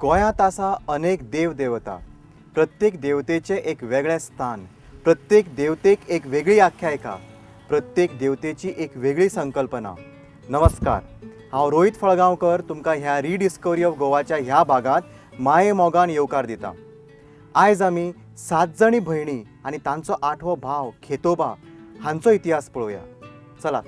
गोंयांत आसा अनेक देव देवता. प्रत्येक देवतेचे एक वेगळें स्थान, प्रत्येक देवतेक एक वेगळी आख्यायिका, प्रत्येक देवतेची एक वेगळी संकल्पना. नमस्कार, हांव रोहित फळगांवकर तुमकां ह्या रिडिस्कवरी ऑफ गोवाच्या ह्या भागात माये मोगान येवकार दिता. आयज आमी 7 जणी भयणी आनी तांचो 8वो भाव खेतोबा हांचो इतिहास पळोवया. चला.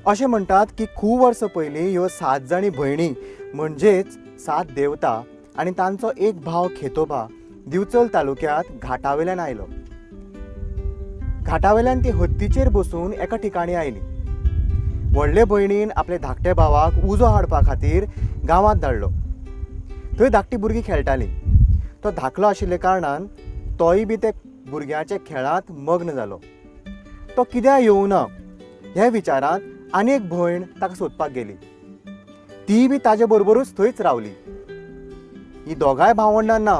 अशें म्हणटात की खूब वर्सां पयलीं ह्यो 7 जणी भयणी म्हणजेच 7 देवता आनी तांचो एक भाव खेतोबा दिवचल तालुक्यांत घाटावेल्यान आयलो. घाटावेल्यान ती हत्तीचेर बसून एका ठिकाणी आयली. व्हडले भयणीन आपले धाकटे भावाक उजो हाडपा खातीर गांवांत धाडलो. थंय धाकटी भुरगीं खेळटालीं. तो धाकलो आशिल्ले कारणान तोय बी ते भुरग्याच्या खेळांत मग्न जालो. तो कित्याक येवना ह्या विचारांत आनी एक भयण ताका सोदपाक गेली. ती बी ताजे बरोबरूच थंयच रावली. ही दोगांय भावंडां ना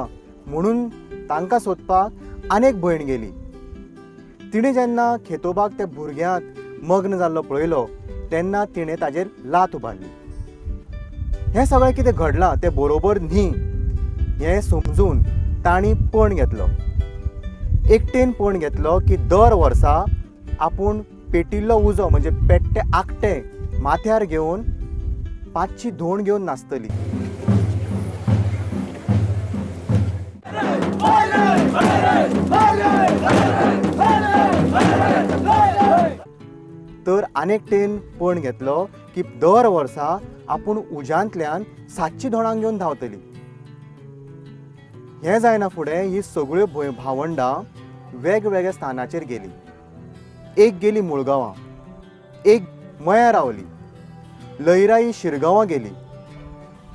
म्हणून तांकां सोदपाक आनी एक भयण गेली. तिणें जेन्ना खेतोबाक त्या भुरग्यांत मग्न जाल्लो पळयलो तेन्ना तिणें ताजेर लात उबारली. हें सगळें कितें घडलां तें बरोबर न्ही हें समजून तांणी पण घेतलो. एकटेन पण घेतलो की दर वर्सा आपूण पेटिल्लो उजो म्हणजे पेट्टे आकटे माथ्यार घेवन 5ची धोंड घेवन नाचतली. तर आनेकटेन पण घेतलो की दर वर्सा आपूण उज्यांतल्यान 7ची धोंडां घेवन धांवतली. हें जायना फुडें ही सगळ्यो भावंडां वेगवेगळ्या स्थानाचेर गेली. एक गेली मुळगांवां, एक मयां रावली, लयराई शिरगांवां गेली,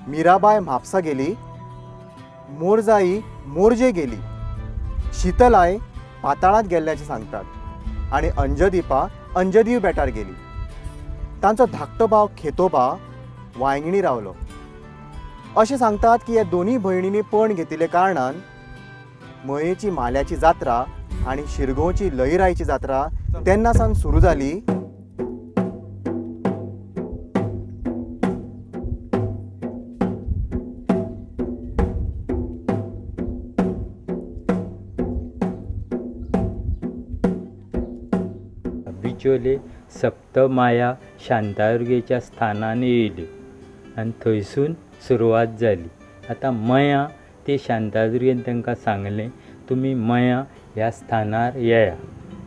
मिराबाय म्हापसा गेली, मोरजाई मोरजे गेली, शीतलाई पाताळांत गेल्ल्याचें सांगतात आनी अंजदीपा अंजदीव बेटार गेली. तांचो धाकटो भाव खेतोबा वांयगणी रावलो. अशें सांगतात की ह्या दोनी भयणींनी पण घेतिल्ले कारणान मयेची माल्याची जात्रा आनी शिरगांवची लयराईची जात्रा तेन्ना सावन सुरू जाली. बिचोले सप्तमाया शांतादुर्गेच्या स्थानान येयल्यो आनी थंयसून सुरवात जाली. आतां मया ते शांतादुर्गेन तांकां सांगलें तुमी मया ह्या स्थानार येया.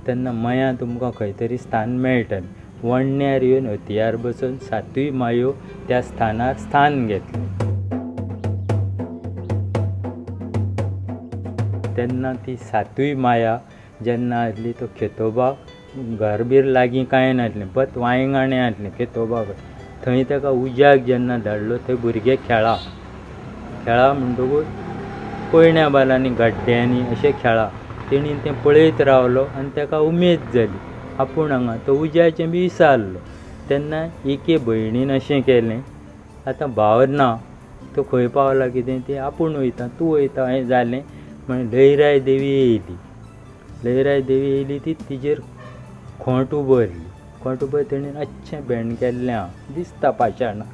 तेन्ना मया तुमकां खंय तरी स्थान मेळटलें. वडण्यार येवन हतयार बसून 7य मायो त्या स्थानार स्थान घेतलें. तेन्ना ती 7य माया जेन्ना आसली तो खेतोबा घर बीर लागीं कांय नासलें बट वांयगणे आसलें खेतोबा थंय ताका उज्याक जेन्ना धाडलो थंय भुरगे खेळा म्हणटकूच कोयण्या बालांनी गड्ड्यांनी अशें खेळा. तेणी तें पळयत रावलो आनी ताका उमेद जाली आपूण हांगा तो उज्याचें बी विसारलो. तेन्ना एके भयणीन अशें केलें आतां भाव ना तो खंय पावला कितें तें आपूण वयता तूं वयता हें जालें म्हण लयराय देवी येयली. लयराय देवी येयली ती तिजेर खोंट उबरली. तेणेन अच्छें भेंड केल्लें आहा दिसता पाशाणा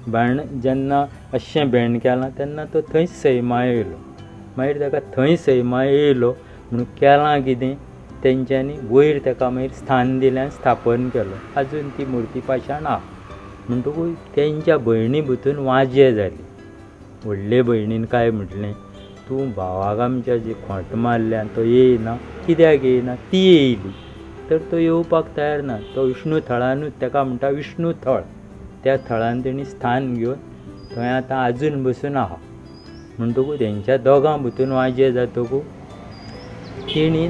भेंड जेन्ना अशें भेंड केलां तेन्ना तो थंयच सैमा येयलो. मागीर ताका थंय सैमा येयलो म्हणून केलां कितें तेंच्यांनी वयर ताका मागीर स्थान दिलें आनी स्थापन केलो. आजून ती मुर्ती पाशाण आहा. म्हणटकूच तेंच्या भयणी भितून वाजें जाली. व्हडले भयणीन काय म्हटलें तूं भावाक आमच्या जी खोंट मारल्या तो येयना कित्याक येयना. ती येयली तर तो येवपाक तयार ना. तो विष्णू थळानूच ताका म्हणटा विष्णू थळ त्या थळान तेणी स्थान घेवन थंय आतां आजून बसून आहा. म्हणटकूच तेंच्या दोगां भितून वाजें जातकूच तिणी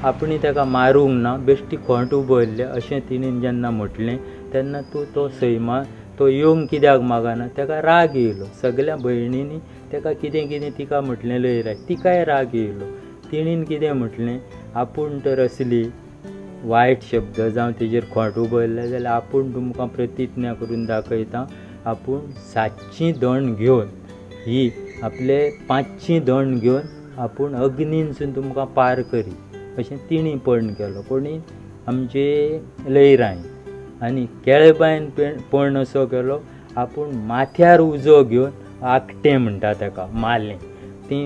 आपणी ताका मारूंक ना बेश्टी खोंट उबरल्या अशें तिणेन जेन्ना म्हटलें तेन्ना तो सैमा तो येवंक कित्याक मागना ताका राग येयलो. सगल्या भयणींनी ताका कितें कितें तिका म्हटलें लयराय तिकाय राग येयलो. तिणीन कितें म्हटलें आपूण तर असली वायट शब्द जावं तेजेर खोंट उबरले जाल्यार आपूण तुमकां प्रतिज्ञा करून दाखयता आपूण 7ची दंड घेवन ही आपले 5ची दंड घेवन आपूण अग्नीनसून तुमकां पार करी अशें तिणी पण केलो. कोणी आमचे लयराईन. आनी केळबायन पण असो केलो, आपूण माथ्यार उजो घेवन आकटें म्हणटा ताका मालें, ती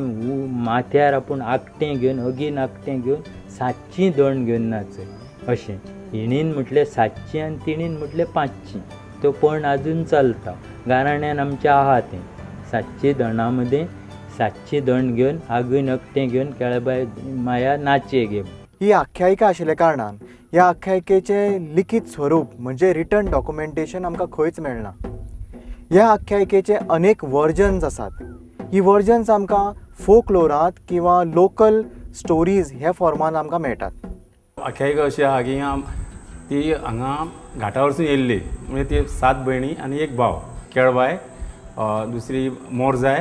माथ्यार आपूण आकटें घेवन अगीन आकटें घेवन 7ची दंड घेवन नाचय अशें. हिणीन म्हटलें 7ची आनी तिणीन म्हटलें 5ची. तो पण आजून चलता. गाराण्यान आमच्या आहा तें 7ची दंडा मदें 7ची दंड घेवन आगीन आकटें घेवन केळबाय माया नाचे घे. ही आख्यायिका आशिल्ल्या कारणान ह्या आख्यायिकेचें लिखीत स्वरूप म्हणजे रिटन डॉक्युमेंटेशन आमकां खंयच मेळना. ह्या आख्यायिकेचे अनेक वर्जन्स आसात. ही वर्जन्स आमकां फोकलोरांत किंवा लोकल स्टोरीज ह्या फॉर्मान आमकां मेळटात. आख्यायिका अशी आहा की ती हांगा घाटा वरसून येयल्ली, म्हणजे ती 7 भयणी आनी एक भाव, केळबाय, दुसरी मोरजाय,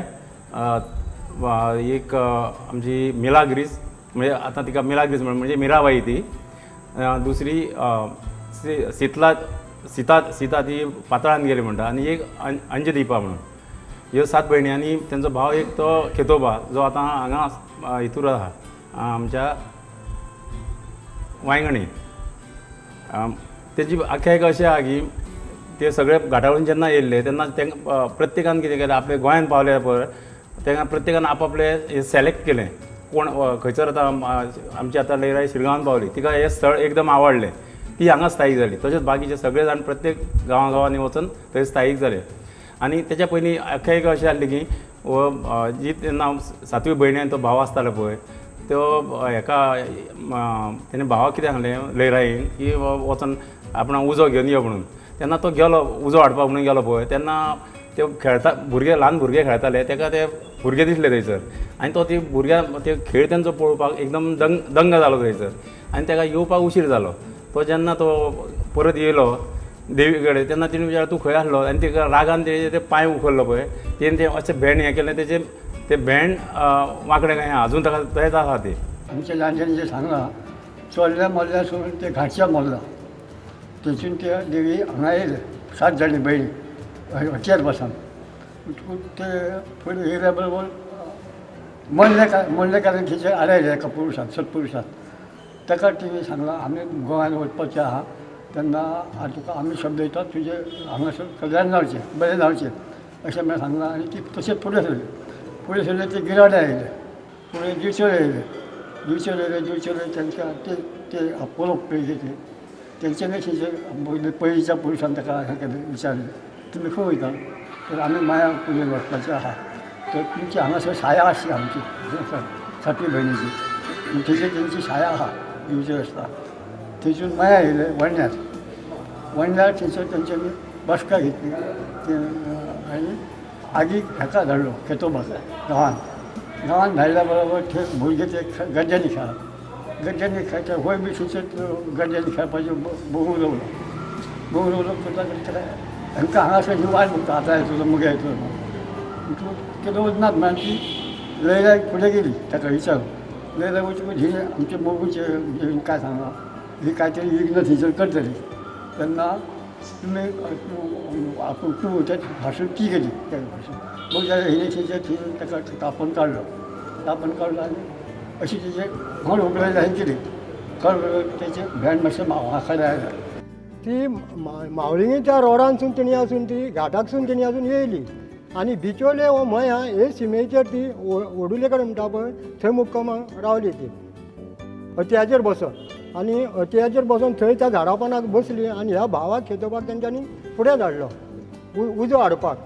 एक आमची मिलाग्रीस, म्हणजे आतां तिका मिलाग्रीस म्हणजे मिराबाई ती, दुसरी सीता ती पाताळान गेली म्हणटा, आनी एक अंजदीपा म्हणून. ह्यो 7 भयणी आनी तेंचो भाव एक तो खेतोबा, जो आतां हांगा हितूर आहा आमच्या वांयगणी. तेजी आख्यायिका अशी आहा की ते सगळे घाटावरून जेन्ना येयल्ले तेन्ना तेंकां प्रत्येकान कितें केलें, आपले गोंयान पावले पळय तेंकां प्रत्येकान आपआपले हे सिलेक्ट केलें. कोण खंयसर आतां आमची आतां लयराई शिरगांवान पावली, तिका हें स्थळ एकदम आवडलें, ती हांगा स्थायीक जाली. तशेंच बाकीचे सगळे जाण प्रत्येक गांवांनी वचून थंय स्थायीक जाले. आनी तेच्या पयलीं आख्यायिका अशी आसली की जी तेन्ना 7वी भयणी तो भाव आसतालो पळय, तो हेका तेणें भावाक कितें सांगलें लयराईन की वचून आपणाक उजो घेवन यो म्हणून. तेन्ना तो गेलो उजो हाडपाक म्हणून गेलो पळय, तेन्ना ते खेळटा भुरगे, ल्हान भुरगे खेळटाले, ताका ते भुरगे दिसले थंयसर. आनी तो ती भुरग्यां ते खेळ तेंचो पळोवपाक एकदम दंग जालो थंयसर. आनी ताका येवपाक उशीर जालो. तो जेन्ना तो परत येयलो देवी कडेन तेन्ना तिणें विचारलें तूं खंय आसलो, आनी तिका रागान ते पांय उखल्लो पळय, तेणें तें अशें भेंड हें केलें, तेजें ते भेंड वांकडें काय अजून ताका तशेंच आसा ते. आमच्या जाणट्यांनी जे सांगलां चोरल्या मोरल्या सोडून ते घाटच्या मोरला, तेतून ते देवी हांगा येयले 7 जाणी भयणी हॉटेल बसान. ते पयलीं येयल्या बरोबर मोडले कारण तिचे आडायले एका पुरुशाक, सत्पुरुशाक. ताका तिणें सांगलां आमी गोंयान वचपाचें आहा, तेन्ना तुका आमी शब्द दितात तुजें हांगासर कल्याण जावचें, बरें जावचें अशें म्हणून सांगलां. आनी ती तशेंच फुडें सरले ते गिराडे येयले, फुडें दिवचेर येयले तेंच्या ते पळोवप पळयले तेंच्यांनी पयलींच्या पुरुशान ताका हें केलें, विचारलें तुमी खंय वयता, तर आमी माया पुजेन वचपाचें आहा, तर तुमची हांगासर शाया आसची आमची 7वी भयणीची, थंयसर तेंची शाया आहा दिवचेर आसता. थंयसून माया येयले वणल्यार थंयसर तेंच्यांनी बसका घेतली आनी आगीक हेका धाडलो खेतोबाक गांवान धाडल्या बरोबर थंय भुरगे ते गड्ड्यांनी खेळटा वय बी थंयसर गड्ड्यांनी खेळपाचें भोगूंक रोवलो करता करता हांकां हांगासर ही वाट बघता आतां येतलो मुगे येतलो म्हणून केदो वचनात म्हणून ती लयराई फुडें गेली. ताका विचारून लयराई वचून ही आमच्या मोगूचे काय सांगलां ही काय तरी विघ्न थंयसर करतली, तेन्ना तुमी आपूण तूं ते भाशण ती गेली त्या भाशण मग जाल्यार हिणें थंयसर ताका तापोवन काडलो आनी अशी तेजें घोड उगडयलें हांवें केली. तेजें भेंड मातशें म्हाका आयलें. ती मावळिंगेच्या रोडानसून तिणी आसून ती घाटाकसून तिणी आसून येयली आनी बिचोले हो मया हे शिमेचेर ती ओडुले कडेन म्हणटा पळय थंय मुक्कामाक रावली ती अत्याचेर बसोन. आनी अत्याचेर बसोन थंय त्या झाडा पानाक बसली आनी ह्या भावाक खेतोबाक तेंच्यांनी फुडें धाडलो उजो हाडपाक.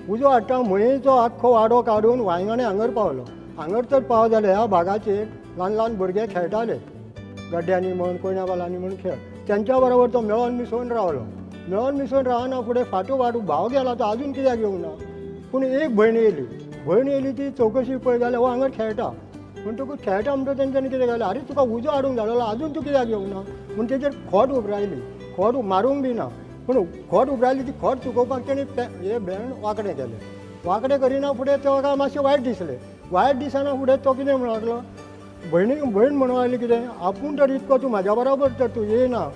उजो हाडटा मयेचो आख्खो वाडो काडून वांयगणे हांगर पावलो. हांगर तर पाव जाले ह्या भागाचेर ल्हान भुरगे खेळटाले गड्ड्यांनी म्हण कोयण्या बालांनी म्हण खेळ. तेंच्या बरोबर तो मेळोन मिसळून रावना फुडें फाटू भाव गेला तो आजून कित्याक येवंक ना. पूण एक भयण येयली ती चवकशी पळय जाल्यार हो हांगर खेळटा म्हणटकूच खेळटा म्हणटा तेंच्यांनी कितें केलें आरे तुका उजो हाडूंक धाडलो आजून तूं कित्याक येवंक ना म्हूण तेजेर खोट उबरायली. खोट मारूंक बी ना पूण खोट उबरायली ती खोट चुकोवपाक तेणी हे भेंड वांकडें केलें. वांकडें करिना फुडें ताका मातशें वायट दिसलें. वायट दिसना फुडें तो कितें म्हणूंक लागलो भयण म्हणूंक लागली कितें आपूण तर इतको तूं म्हाज्या बरोबर तर तूं येयना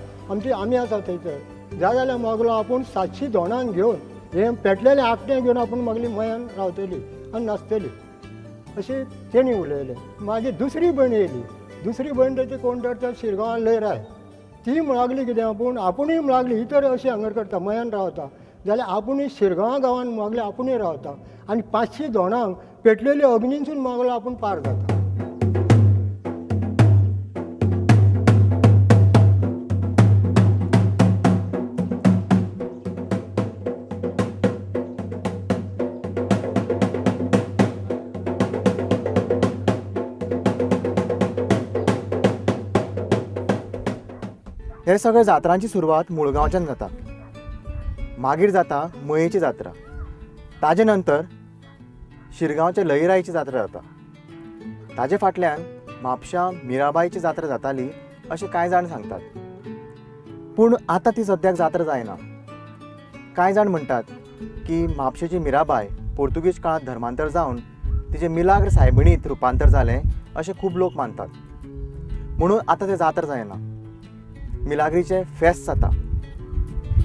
आमी आसा थंयसर जाय जाल्यार मागलो आपूण 700 दोणांक घेवन हे पेटलेले आकटे घेवन आपूण मागली मयान रावतली आनी नाचतली अशें तेणी उलयलें. मागीर दुसरी भयण येयली. दुसरी भयण तेची कोण तर शिरगांवां लयराय ती लागली कितें आपुणूय लागली ही तर अशी हांगर करता मयान रावता जाल्यार आपुणूय शिरगांवा गांवांत मागले आपुणूय रावता आनी 500 जाणांक पेटलेली अग्नीसून मागलो आपूण पार जाता. हे सगळे जात्रांची सुरवात मुळगांवच्यान जाता. मागीर जाता मयेची जात्रा. ताजे नंतर शिरगांवचे लयराईची जात्रा जाता. ताजे फाटल्यान म्हापशां मिराबाईची जात्रा जाताली अशें कांय जाण सांगतात. पूण आतां ती सद्याक जात्रा जायना. कांय जाण म्हणटात की म्हापशेची मिराबाय पोर्तुगीज काळांत धर्मांतर जावन तिचे मिलाग्र सायबिणींत रुपांतर जालें अशें खूब लोक मानतात. म्हणून आतां तें जात्रा जायना. मिलाग्रीचे फेस्त जाता.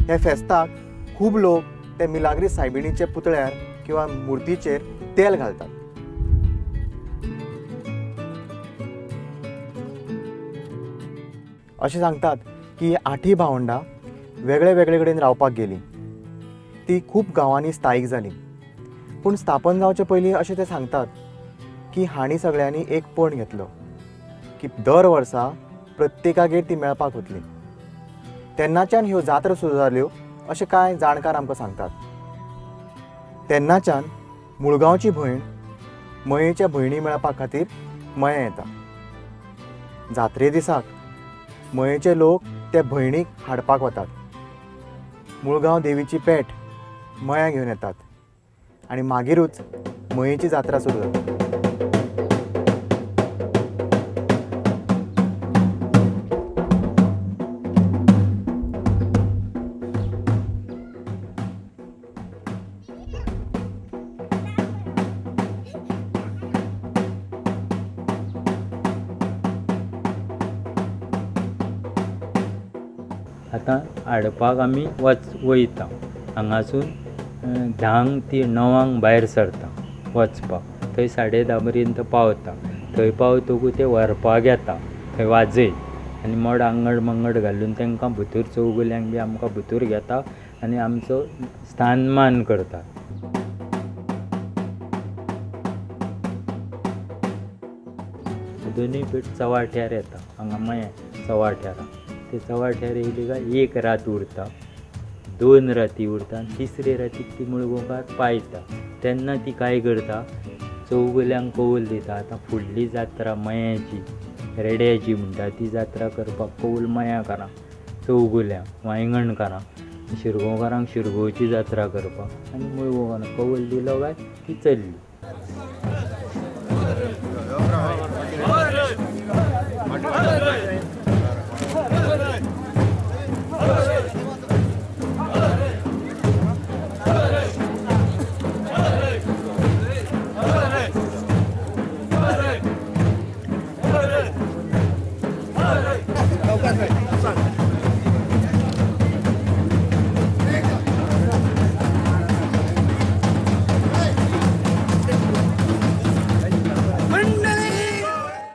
हे फेस्ताक खूब लोक ते मिलाग्री सायबिणीचे पुतळ्यार किंवा मुर्तीचेर तेल घालतात. अशें सांगतात की 8 भावंडां वेगळे वेगळे कडेन रावपाक गेलीं. ती खूब गांवांनी स्थायीक जालीं. पूण स्थापन जावचे पयलीं अशें ते सांगतात की हांणी सगळ्यांनी एक पण घेतलो की दर वर्सा प्रत्येकागेर ती मेळपाक वतली. तेन्नाच्यान ह्यो जात्रा सुरू जाल्यो अशें कांय जाणकार आमकां सांगतात. तेन्नाच्यान मुळगांवची भयण मयेच्या भयणी मेळपा खातीर मया येता. जात्रे दिसाक मयेचे लोक ते भयणीक हाडपाक वतात. मुळगांव देवीची पेट मया घेवन येतात आनी मागीरूच मयेची जात्रा सुरू जाता. आतां हाडपाक आमी वयता हांगासून 10 ती 9 भायर सरता वचपाक. थंय 10:30 पर्यंत पावता. थंय पावतकूच ते व्हरपाक येता थंय वाजयत आनी मोड आंगड मंगड घालून तांकां भितर चौगुल्यांक बी आमकां भितर घेता आनी आमचो स्थानमान करता. दोनूय पेट चवाट्यार येता हांगा मया चवाट्यारा. ते चवाट्यार येयली काय एक रात उरता, 2 राती उरता, 3रे रातीक ती मुळगांवकार पायता. तेन्ना ती काय करता चौगुल्यांक कौल दिता. आतां फुडली जात्रा मयाची रेड्याची म्हणटा ती जात्रा करपाक कौल मयाकारां, चौगुल्यांक वांयगणकारां, शिरगांवकारांक शिरगांवची जात्रा करपाक आनी मुळगांवकारांक कौल दिलो काय ती चल्ली. Hadi.